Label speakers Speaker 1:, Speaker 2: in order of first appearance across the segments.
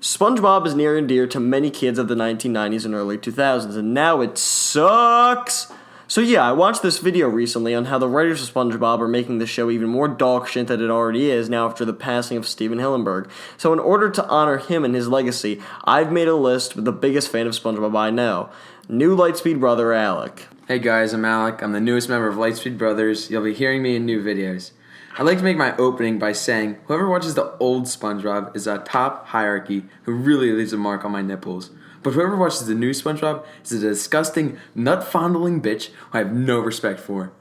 Speaker 1: SpongeBob is near and dear to many kids of the 1990s and early 2000s, and now it sucks! So yeah, I watched this video recently on how the writers of SpongeBob are making the show even more dog shit than it already is now after the passing of Steven Hillenburg. So in order to honor him and his legacy, I've made a list with the biggest fan of SpongeBob I know. New Lightspeed brother, Alec.
Speaker 2: Hey guys, I'm Alec. I'm the newest member of Lightspeed Brothers. You'll be hearing me in new videos. I'd like to make my opening by saying whoever watches the old SpongeBob is a top hierarchy who really leaves a mark on my nipples. But whoever watches the new SpongeBob is a disgusting, nut-fondling bitch who I have no respect for.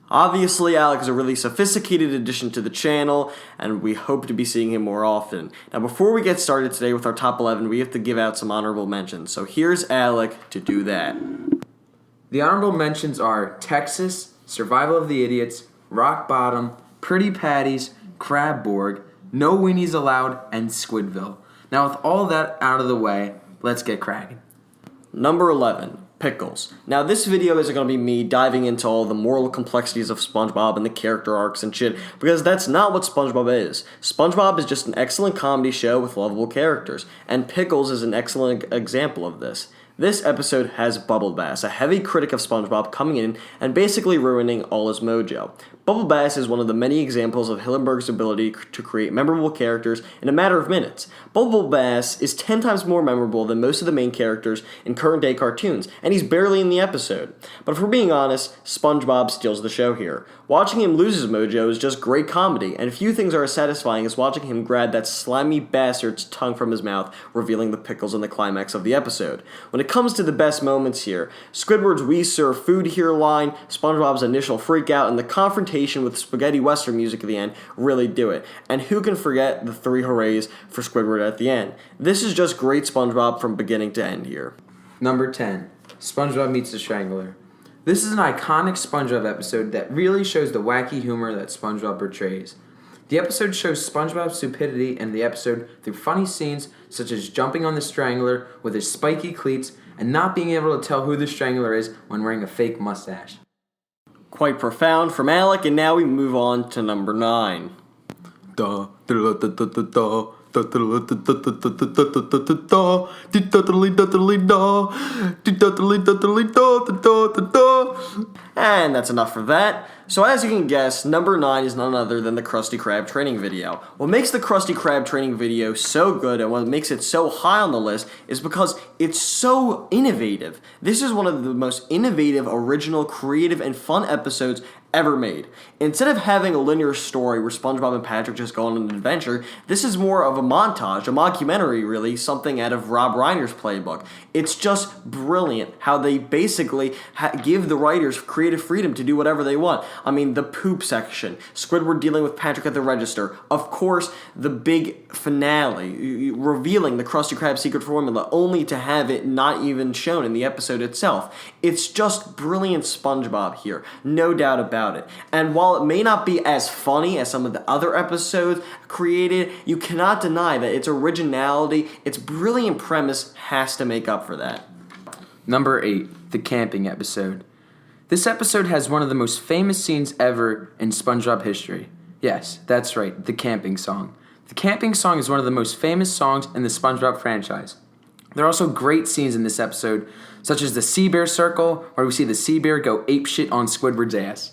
Speaker 1: Obviously, Alec is a really sophisticated addition to the channel, and we hope to be seeing him more often. Now, before we get started today with our top 11, we have to give out some honorable mentions. So here's Alec to do that.
Speaker 2: The honorable mentions are Texas, Survival of the Idiots, Rock Bottom, Pretty Patties, Crabborg, No Weenies Allowed, and Squidville. Now, with all that out of the way, let's get cracking.
Speaker 1: Number 11, Pickles. Now, this video isn't going to be me diving into all the moral complexities of SpongeBob and the character arcs and shit, because that's not what SpongeBob is. SpongeBob is just an excellent comedy show with lovable characters, and Pickles is an excellent example of this. This episode has Bubble Bass, a heavy critic of SpongeBob, coming in and basically ruining all his mojo. Bubble Bass is one of the many examples of Hillenburg's ability to create memorable characters in a matter of minutes. Bubble Bass is 10 times more memorable than most of the main characters in current-day cartoons, and he's barely in the episode. But if we're being honest, SpongeBob steals the show here. Watching him lose his mojo is just great comedy, and few things are as satisfying as watching him grab that slimy bastard's tongue from his mouth, revealing the pickles in the climax of the episode. When it comes to the best moments here, Squidward's "We serve food here" line, SpongeBob's initial freakout, and the confrontation with spaghetti western music at the end really do it. And who can forget the 3 hoorays for Squidward at the end? This is just great SpongeBob from beginning to end here.
Speaker 2: Number 10, SpongeBob Meets the Strangler. This is an iconic SpongeBob episode that really shows the wacky humor that SpongeBob portrays. The episode shows SpongeBob's stupidity in the episode through funny scenes such as jumping on the Strangler with his spiky cleats and not being able to tell who the Strangler is when wearing a fake mustache.
Speaker 1: Quite profound from Alec, and now we move on to number 9. And that's enough for that. So as you can guess, number 9 is none other than the Krusty Krab training video. What makes the Krusty Krab training video so good and what makes it so high on the list is because it's so innovative. This is one of the most innovative, original, creative, and fun episodes ever made. Instead of having a linear story where SpongeBob and Patrick just go on an adventure, this is more of a montage, a mockumentary really, something out of Rob Reiner's playbook. It's just brilliant how they basically give the writers creative freedom to do whatever they want. I mean, the poop section, Squidward dealing with Patrick at the register, of course, the big finale, revealing the Krusty Krab secret formula, only to have it not even shown in the episode itself. It's just brilliant SpongeBob here, no doubt about it. And while it may not be as funny as some of the other episodes created, you cannot deny that its originality, its brilliant premise has to make up for that.
Speaker 2: Number 8, the camping episode. This episode has one of the most famous scenes ever in SpongeBob history. Yes, that's right, the camping song. The camping song is one of the most famous songs in the SpongeBob franchise. There are also great scenes in this episode, such as the Sea Bear Circle, where we see the Sea Bear go apeshit on Squidward's ass.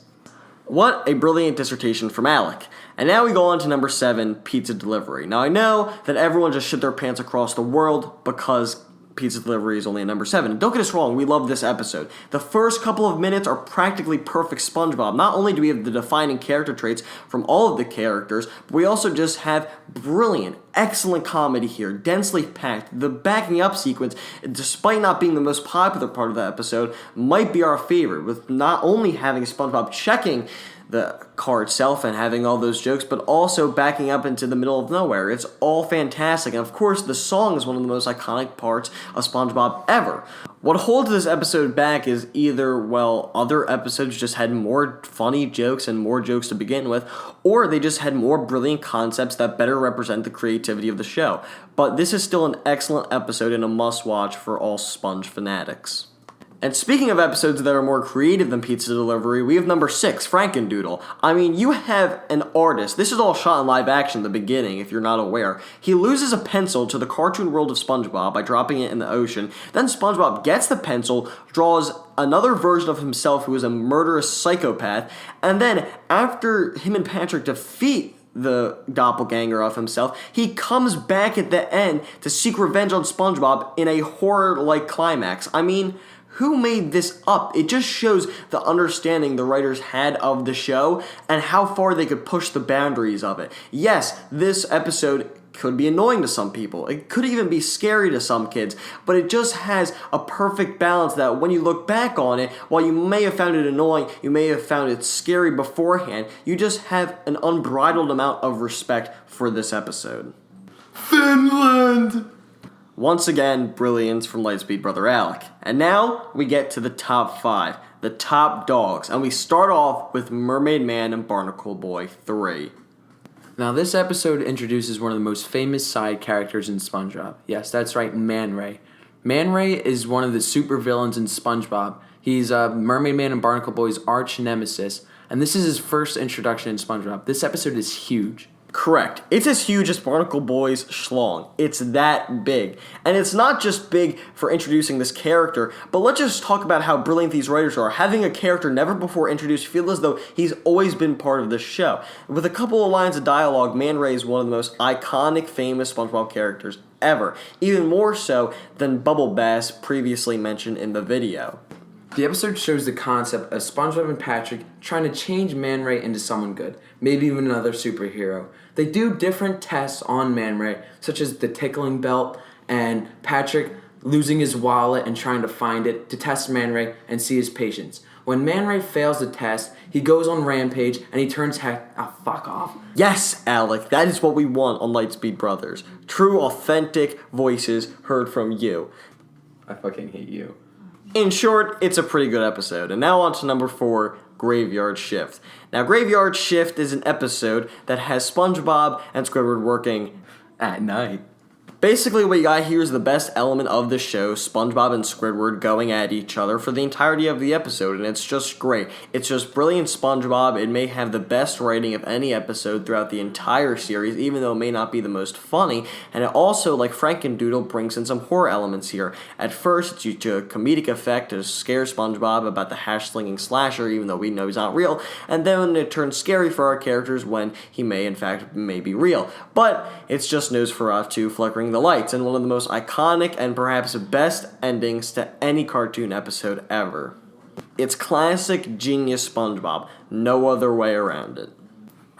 Speaker 1: What a brilliant dissertation from Alec. And now we go on to number 7, pizza delivery. Now I know that everyone just shit their pants across the world because pizza delivery is only at number 7. And don't get us wrong, we love this episode. The first couple of minutes are practically perfect SpongeBob. Not only do we have the defining character traits from all of the characters, but we also just have brilliant, excellent comedy here, densely packed. The backing up sequence, despite not being the most popular part of the episode, might be our favorite, with not only having SpongeBob checking the car itself and having all those jokes, but also backing up into the middle of nowhere. It's all fantastic. And of course, the song is one of the most iconic parts of SpongeBob ever. What holds this episode back is either, well, other episodes just had more funny jokes and more jokes to begin with, or they just had more brilliant concepts that better represent the creativity of the show. But this is still an excellent episode and a must-watch for all Sponge fanatics. And speaking of episodes that are more creative than pizza delivery, we have number 6, Frankendoodle. I mean, you have an artist. This is all shot in live action in the beginning, if you're not aware. He loses a pencil to the cartoon world of SpongeBob by dropping it in the ocean. Then SpongeBob gets the pencil, draws another version of himself who is a murderous psychopath, and then after him and Patrick defeat the doppelganger of himself, he comes back at the end to seek revenge on SpongeBob in a horror-like climax. I mean, who made this up? It just shows the understanding the writers had of the show and how far they could push the boundaries of it. Yes, this episode could be annoying to some people. It could even be scary to some kids, but it just has a perfect balance that when you look back on it, while you may have found it annoying, you may have found it scary beforehand, you just have an unbridled amount of respect for this episode.
Speaker 2: Finland!
Speaker 1: Once again, brilliance from Lightspeed Brother Alec. And now we get to the top 5, the top dogs, and we start off with Mermaid Man and Barnacle Boy 3.
Speaker 2: Now, this episode introduces one of the most famous side characters in SpongeBob. Yes, that's right, Man Ray. Man Ray is one of the supervillains in SpongeBob. He's Mermaid Man and Barnacle Boy's arch nemesis, and this is his first introduction in SpongeBob. This episode is huge.
Speaker 1: Correct. It's as huge as Barnacle Boy's schlong. It's that big. And it's not just big for introducing this character, but let's just talk about how brilliant these writers are. Having a character never before introduced feel as though he's always been part of the show. With a couple of lines of dialogue, Man Ray is one of the most iconic, famous SpongeBob characters ever. Even more so than Bubble Bass previously mentioned in the video.
Speaker 2: The episode shows the concept of SpongeBob and Patrick trying to change Man Ray into someone good, maybe even another superhero. They do different tests on Man Ray, such as the tickling belt and Patrick losing his wallet and trying to find it to test Man Ray and see his patience. When Man Ray fails the test, he goes on Rampage and he turns fuck off.
Speaker 1: Yes, Alec, that is what we want on Lightspeed Brothers. True, authentic voices heard from you.
Speaker 2: I fucking hate you.
Speaker 1: In short, it's a pretty good episode. And now on to number 4, Graveyard Shift. Now, Graveyard Shift is an episode that has SpongeBob and Squidward working
Speaker 2: At night.
Speaker 1: Basically, what you got here is the best element of the show, SpongeBob and Squidward going at each other for the entirety of the episode, and it's just great. It's just brilliant SpongeBob. It may have the best writing of any episode throughout the entire series, even though it may not be the most funny, and it also, like Frankendoodle, brings in some horror elements here. At first, it's used to a comedic effect to scare SpongeBob about the hash-slinging slasher, even though we know he's not real, and then it turns scary for our characters when he may, in fact, may be real. But it's just Nosferatu flickering the lights, and one of the most iconic and perhaps best endings to any cartoon episode ever. It's classic genius SpongeBob, no other way around it.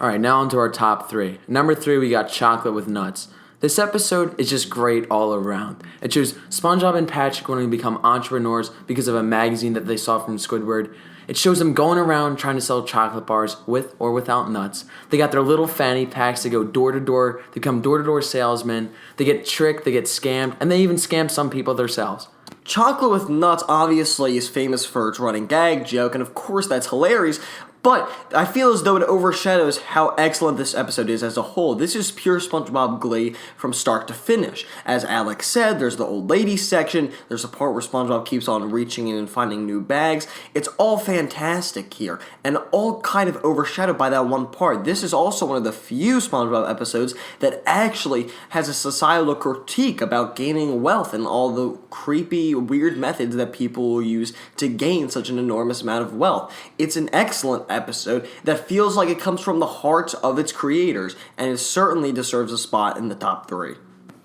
Speaker 2: Alright, now on to our top 3. Number 3, we got Chocolate with Nuts. This episode is just great all around. It shows SpongeBob and Patrick wanting to become entrepreneurs because of a magazine that they saw from Squidward. It shows them going around trying to sell chocolate bars with or without nuts. They got their little fanny packs to go door to door, to become door to door salesmen. They get tricked, they get scammed, and they even scam some people themselves.
Speaker 1: Chocolate with Nuts obviously is famous for its running gag joke, and of course that's hilarious, but I feel as though it overshadows how excellent this episode is as a whole. This is pure SpongeBob glee from start to finish. As Alex said, there's the old lady section, there's a part where SpongeBob keeps on reaching in and finding new bags. It's all fantastic here, and all kind of overshadowed by that one part. This is also one of the few SpongeBob episodes that actually has a societal critique about gaining wealth and all the creepy, weird methods that people will use to gain such an enormous amount of wealth. It's an excellent episode that feels like it comes from the hearts of its creators, and it certainly deserves a spot in the top 3.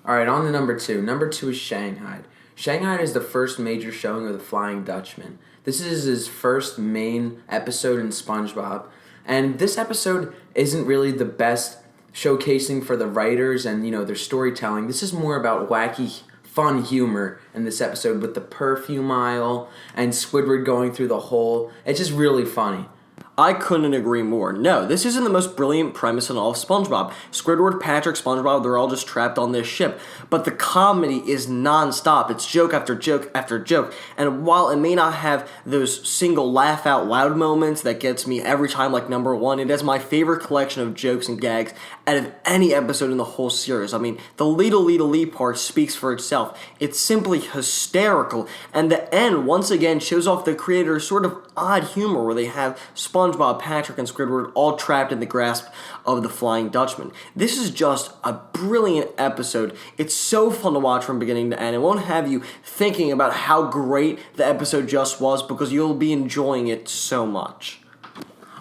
Speaker 2: Alright, on to number 2. Number 2 is Shanghai. Shanghai is the first major showing of the Flying Dutchman. This is his first main episode in SpongeBob, and this episode isn't really the best showcasing for the writers and, their storytelling. This is more about wacky, fun humor in this episode with the perfume aisle and Squidward going through the hole. It's just really funny.
Speaker 1: I couldn't agree more. No, this isn't the most brilliant premise in all of SpongeBob. Squidward, Patrick, SpongeBob, they're all just trapped on this ship. But the comedy is non-stop. It's joke after joke after joke. And while it may not have those single laugh-out-loud moments that gets me every time like number 1, it has my favorite collection of jokes and gags out of any episode in the whole series. I mean, the Lee part speaks for itself. It's simply hysterical, and the end once again shows off the creator's sort of odd humor where they have SpongeBob, Patrick, and Squidward all trapped in the grasp of the Flying Dutchman. This is just a brilliant episode. It's so fun to watch from beginning to end. It won't have you thinking about how great the episode just was because you'll be enjoying it so much.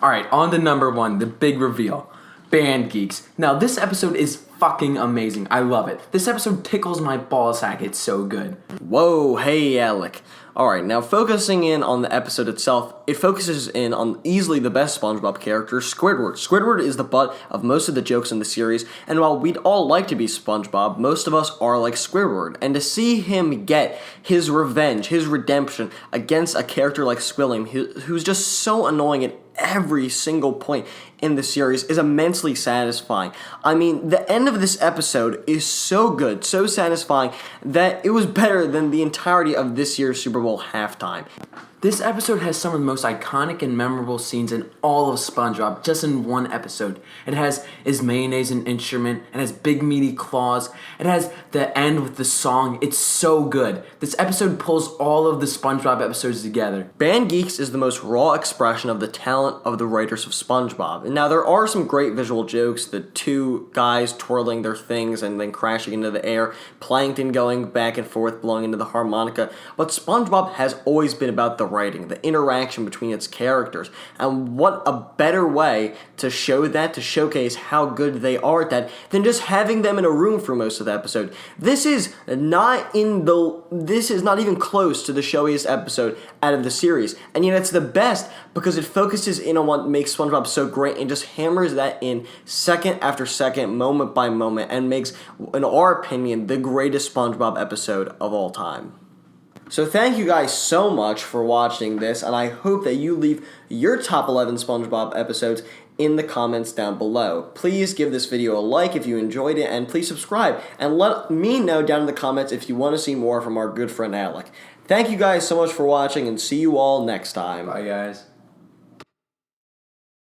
Speaker 2: Alright, on to number 1, the big reveal. Band Geeks. Now, this episode is fucking amazing. I love it. This episode tickles my ballsack. It's so good.
Speaker 1: Whoa, hey, Alec. Alright, now focusing in on the episode itself, it focuses in on easily the best SpongeBob character, Squidward. Squidward is the butt of most of the jokes in the series, and while we'd all like to be SpongeBob, most of us are like Squidward. And to see him get his revenge, his redemption against a character like Squilliam, who's just so annoying at every single point in the series, is immensely satisfying. I mean, the end of this episode is so good, so satisfying, that it was better than the entirety of this year's Super Bowl halftime.
Speaker 2: This episode has some of the most iconic and memorable scenes in all of SpongeBob, just in one episode. It has Is Mayonnaise an Instrument? It has Big Meaty Claws. It has the end with the song. It's so good. This episode pulls all of the SpongeBob episodes together.
Speaker 1: Band Geeks is the most raw expression of the talent of the writers of SpongeBob. And now there are some great visual jokes, the two guys twirling their things and then crashing into the air, Plankton going back and forth blowing into the harmonica, but SpongeBob has always been about the writing, the interaction between its characters, and what a better way to show that, to showcase how good they are at that, than just having them in a room for most of the episode. This is not even close to the showiest episode out of the series, and yet it's the best because it focuses in on what makes SpongeBob so great and just hammers that in second after second, moment by moment, and makes, in our opinion, the greatest SpongeBob episode of all time. So thank you guys so much for watching this, and I hope that you leave your top 11 SpongeBob episodes in the comments down below. Please give this video a like if you enjoyed it, and please subscribe, and let me know down in the comments if you want to see more from our good friend Alec. Thank you guys so much for watching, and see you all next time.
Speaker 2: Bye, guys.